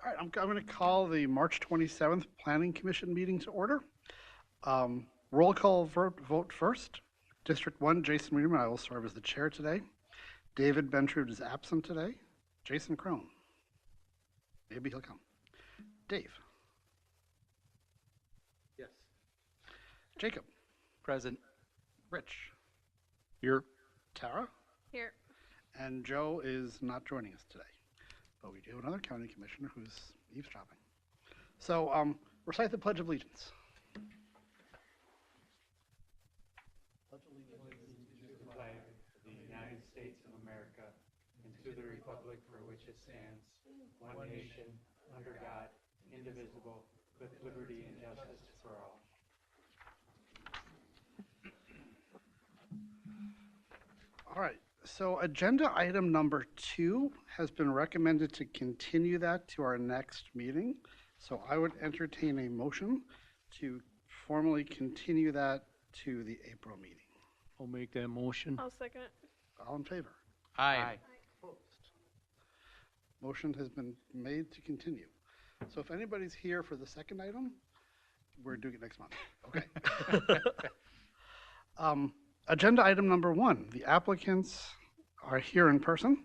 All right, I'm going to call the March 27th Planning Commission meeting to order. Roll call vote first. District 1, Jason Reederman, I will serve as the chair today. David Bentrud is absent today. Jason Crone. Maybe he'll come. Dave. Yes. Jacob. Present. Rich. Here. Tara. Here. And Joe is not joining us today. But we do have another county commissioner who's eavesdropping. So recite the Pledge of Allegiance. Pledge allegiance to the flag of the United States of America and to the republic for which it stands, one nation, under God, indivisible, with liberty and justice for all. All right. So agenda item number 2 has been recommended to continue that to our next meeting. So I would entertain a motion to formally continue that to the April meeting. I'll make that motion. I'll second it. All in favor? Aye. Opposed? Motion has been made to continue. So if anybody's here for the second item, we're doing it next month. Okay. Agenda item number 1, the applicants are here in person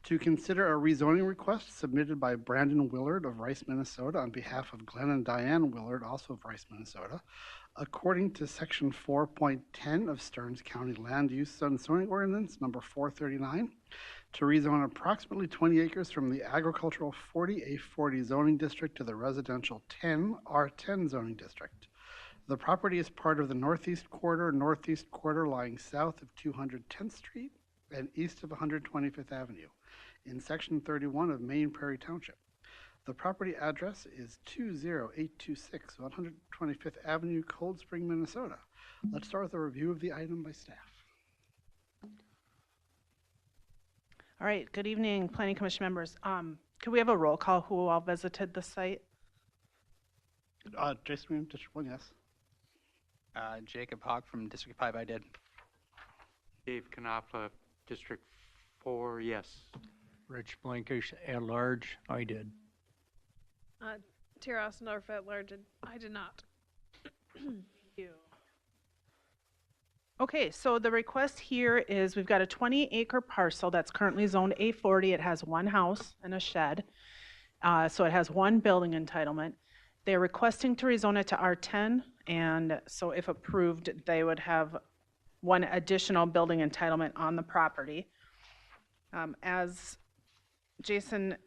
to consider a rezoning request submitted by Brandon Willard of Rice, Minnesota on behalf of Glenn and Diane Willard, also of Rice, Minnesota, according to section 4.10 of Stearns County Land Use and Zoning Ordinance number 439 to rezone approximately 20 acres from the agricultural 40A40 zoning district to the residential 10 R10 zoning district. The property is part of the northeast quarter lying south of 210th Street and east of 125th Avenue in section 31 of Main Prairie Township. The property address is 20826 125th Avenue, Cold Spring, Minnesota. Let's start with a review of the item by staff. All right, good evening, Planning Commission members. Could we have a roll call who all visited the site? Jason, District 1, yes. Jacob Hawk from District 5, I did. Dave Knopfler, District 4, yes. Rich Blankish at large, I did. Tara Ostendorf at large. I did not. Thank you. Okay, so the request here is we've got a 20-acre parcel that's currently zoned A40. It has one house and a shed, so it has one building entitlement. They're requesting to rezone it to R10, and so if approved, they would have one additional building entitlement on the property. As Jason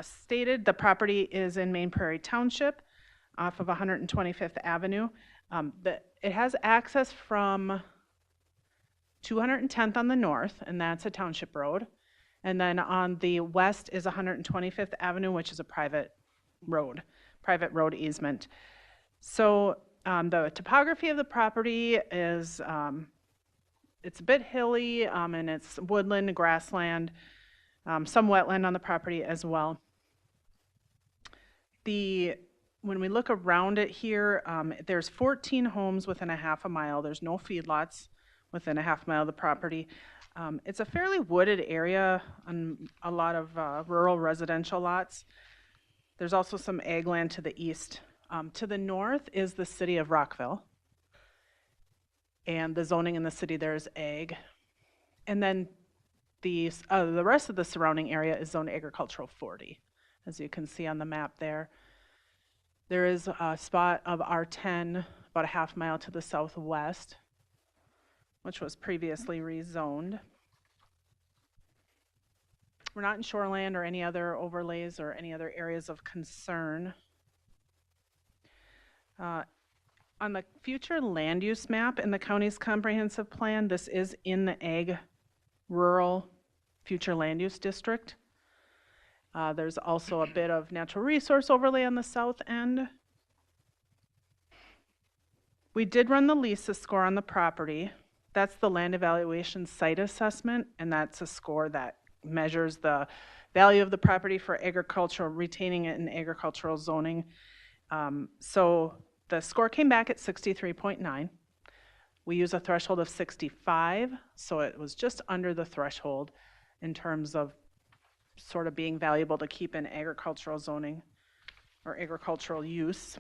stated, the property is in Main Prairie Township off of 125th Avenue. It has access from 210th on the north, and that's a township road. And then on the west is 125th Avenue, which is a private road easement. So the topography of the property is, it's a bit hilly, and it's woodland, grassland, some wetland on the property as well. When we look around it here, there's 14 homes within a half a mile. There's no feedlots within a half mile of the property. It's a fairly wooded area on a lot of rural residential lots. There's also some ag land to the east. To the north is the city of Rockville. And the zoning in the city there is ag. And then the rest of the surrounding area is zoned agricultural 40, as you can see on the map there. There is a spot of R10 about a half mile to the southwest, which was previously rezoned. We're not in shoreland or any other overlays or any other areas of concern. On the future land use map in the county's comprehensive plan, this is in the ag rural future land use district. There's also a bit of natural resource overlay on the south end. We did run the LISA score on the property. That's the land evaluation site assessment, and that's a score that measures the value of the property for agricultural, retaining it in agricultural zoning. So the score came back at 63.9. We use a threshold of 65, so it was just under the threshold in terms of sort of being valuable to keep in agricultural zoning. or agricultural use.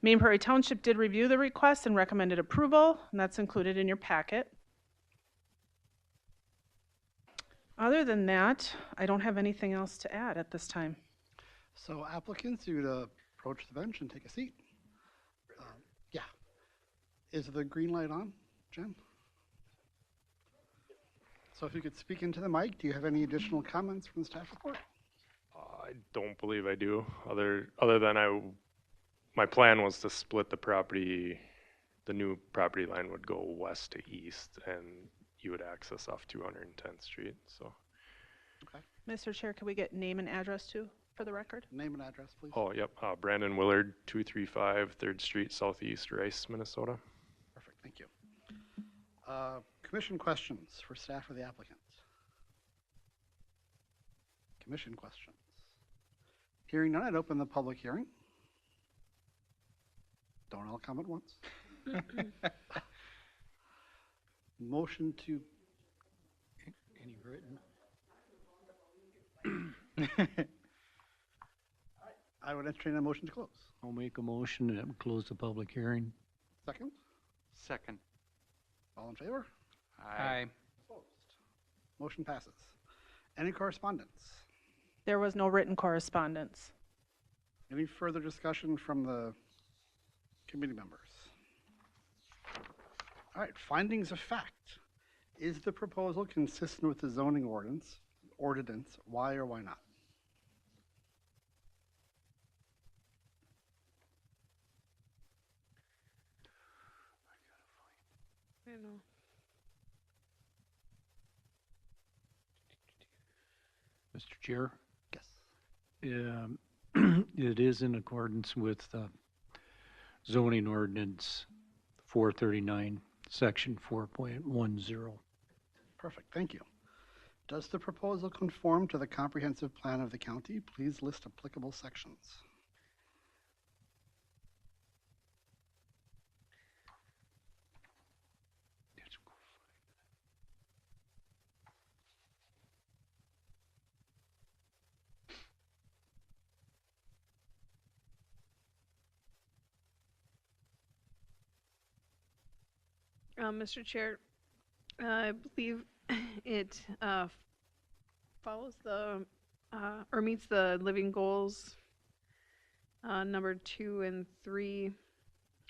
Main Prairie Township did review the request and recommended approval, and that's included in your packet. Other than that, I don't have anything else to add at this time. So applicants, you would approach the bench and take a seat. Yeah. Is the green light on, Jen? So if you could speak into the mic, do you have any additional comments from the staff report? I don't believe I do. Other than my plan was to split the property. The new property line would go west to east, and you would access off 210th Street. So. Mr. Chair, can we get name and address too, for the record? Name and address, please. Oh, yep. Brandon Willard, 235 3rd Street, Southeast, Rice, Minnesota. Perfect, thank you. Commission questions for staff or the applicant? Commission questions? Hearing none, I'd open the public hearing. Don't all come at once. Motion to, Any written? I would entertain a motion to close. I'll make a motion that we close the public hearing. Second, Second. all in favor? Aye. Opposed? Motion passes. Any correspondence? There was no written correspondence. Any further discussion from the committee members? All right, findings of fact. Is the proposal consistent with the zoning ordinance? Why or why not? I don't know. Mr. Chair, Yes. it is in accordance with zoning ordinance 439, section 4.10. Perfect, thank you. Does the proposal conform to the comprehensive plan of the county? Please list applicable sections. Mr. Chair, I believe it follows the or meets the living goals number 2 and 3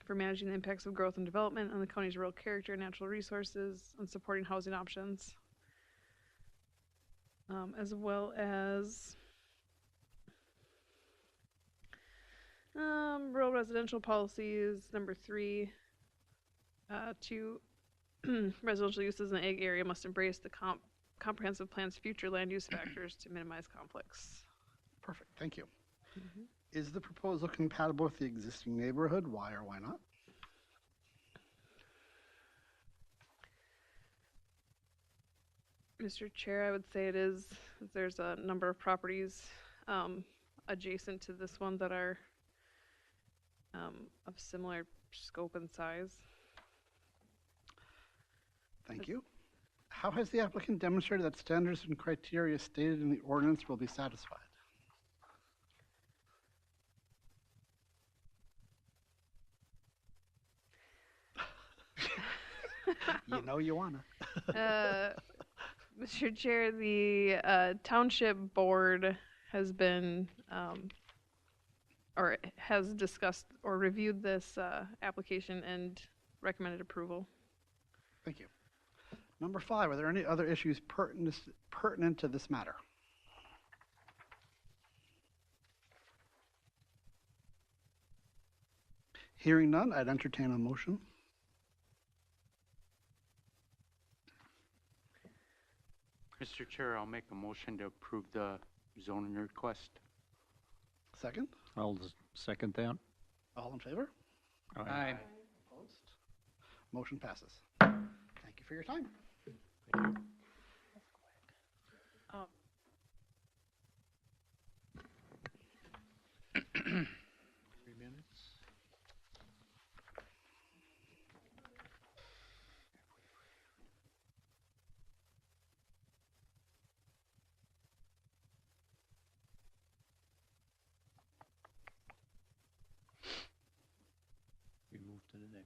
for managing the impacts of growth and development on the county's rural character and natural resources and supporting housing options, as well as rural residential policies number 3. To residential uses in the ag area must embrace the comprehensive plan's future land use factors to minimize conflicts. Perfect, thank you. Is the proposal compatible with the existing neighborhood? Why or why not? Mr. Chair, I would say it is. There's a number of properties adjacent to this one that are of similar scope and size. Thank you. How has the applicant demonstrated that standards and criteria stated in the ordinance will be satisfied? You know you wanna. Mr. Chair, the township board has been or has discussed or reviewed this application and recommended approval. Thank you. Number 5, are there any other issues pertinent to this matter? Hearing none, I'd entertain a motion. Mr. Chair, I'll make a motion to approve the zoning request. Second, I'll second that. all in favor? Aye. Opposed? Motion passes. Thank you for your time.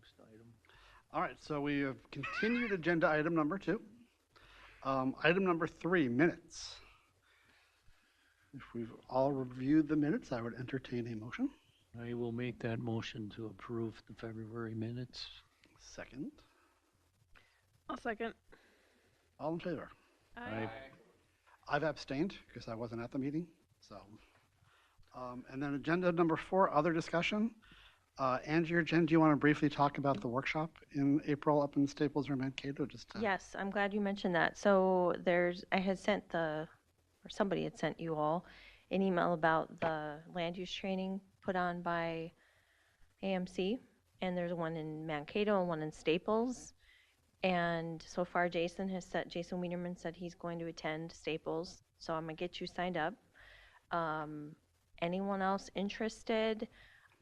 Next item. All right, so we have continued agenda item number 2. Item number 3, minutes. If we've all reviewed the minutes, I would entertain a motion. I will make that motion to approve the February minutes. Second. I'll second. All in favor? Aye. I've abstained because I wasn't at the meeting, so. And then agenda number 4, other discussion. Angie or Jen, do you want to briefly talk about the workshop in April up in Staples or Mankato? Yes, I'm glad you mentioned that. So I had sent or somebody had sent you all an email about the land use training put on by AMC. And there's one in Mankato and one in Staples. And so far, Jason Wienerman said he's going to attend Staples. So I'm going to get you signed up. Anyone else interested?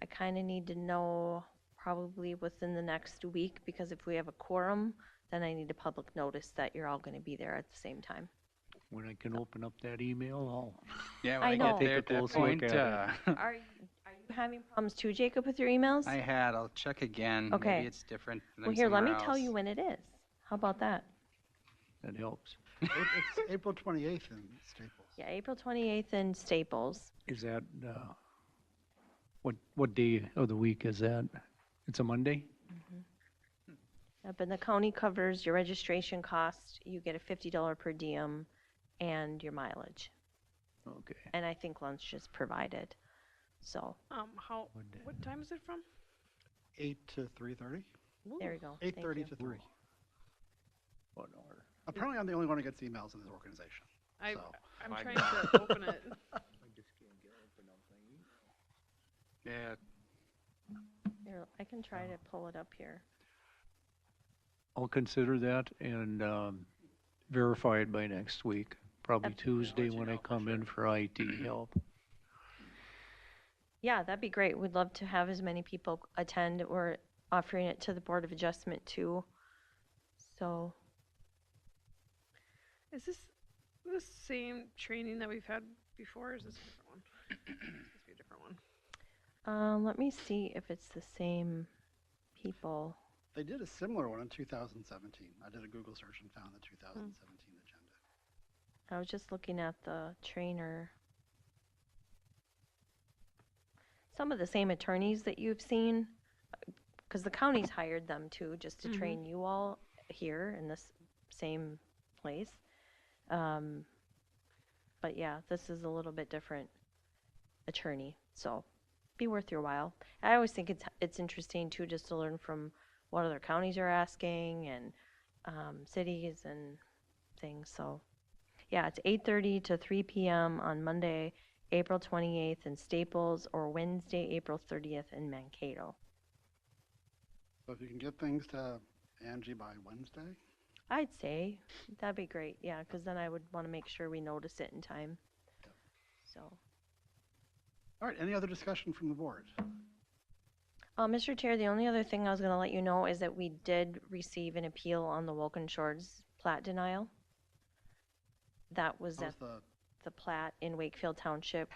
I kind of need to know probably within the next week, because if we have a quorum, then I need a public notice that you're all going to be there at the same time. When I can open up that email, Yeah, when I I know. get there at Take a that close look point, at it. Are you having problems too, Jacob, with your emails? I'll check again. Okay. Maybe it's different than Well, here, let me somewhere tell you else. when it is. How about that? that helps. It's April 28th in Staples. Yeah, April 28th in Staples. Is that, what day of the week is that? It's a Monday? Yep, and the county covers your registration cost. You get a $50 per diem and your mileage. Okay. And I think lunch is provided. So, What time is it from? 8 to 3:30? there you go. Thank 8:30 you. to 3. 1 hour. Apparently, I'm the only one who gets emails in this organization. I'm Mine trying to open it. Yeah, Here, I can try to pull it up here. I'll consider that and verify it by next week, probably Yep. Tuesday Let you when I know for come in for IT help. Yeah, that'd be great. We'd love to have as many people attend. We're offering it to the Board of Adjustment too. So, Is this the same training that we've had before, or is this a different one? This must be a different one. let me see if it's the same people. They did a similar one in 2017. I did a Google search and found the 2017 agenda. I was just looking at the trainer. Some of the same attorneys that you've seen, because the county's hired them too, just to train you all here in this same place. But yeah, this is a little bit different attorney, so be worth your while. I always think it's interesting too, just to learn from what other counties are asking and cities and things. So yeah, it's 8:30 to 3 p.m. on Monday, April 28th in Staples, or Wednesday, April 30th in Mankato. So if you can get things to Angie by Wednesday, I'd say that'd be great, yeah, because then I would want to make sure we notice it in time. So, all right, any other discussion from the board? Mr. Chair, the only other thing I was going to let you know is that we did receive an appeal on the Vulcan Shores plat denial. That was How's at the, the plat in Wakefield Township.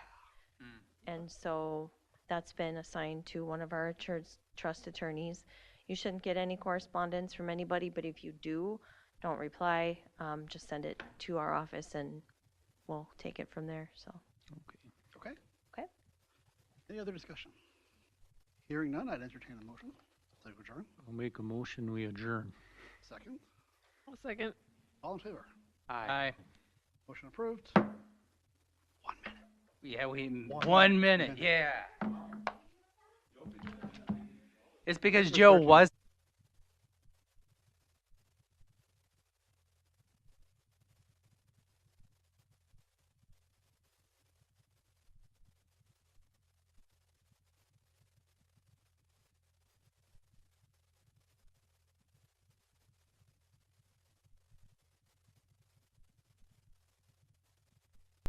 And so that's been assigned to one of our trust attorneys. You shouldn't get any correspondence from anybody, but if you do, don't reply. Just send it to our office and we'll take it from there. So, okay? Okay. Any other discussion? Hearing none, I'd entertain a motion. So adjourn. I'll make a motion, we adjourn. Second. I'll second. All in favor? Aye. Motion approved. 1 minute. Yeah, One 1 minute. minute. Yeah. It's because Joe was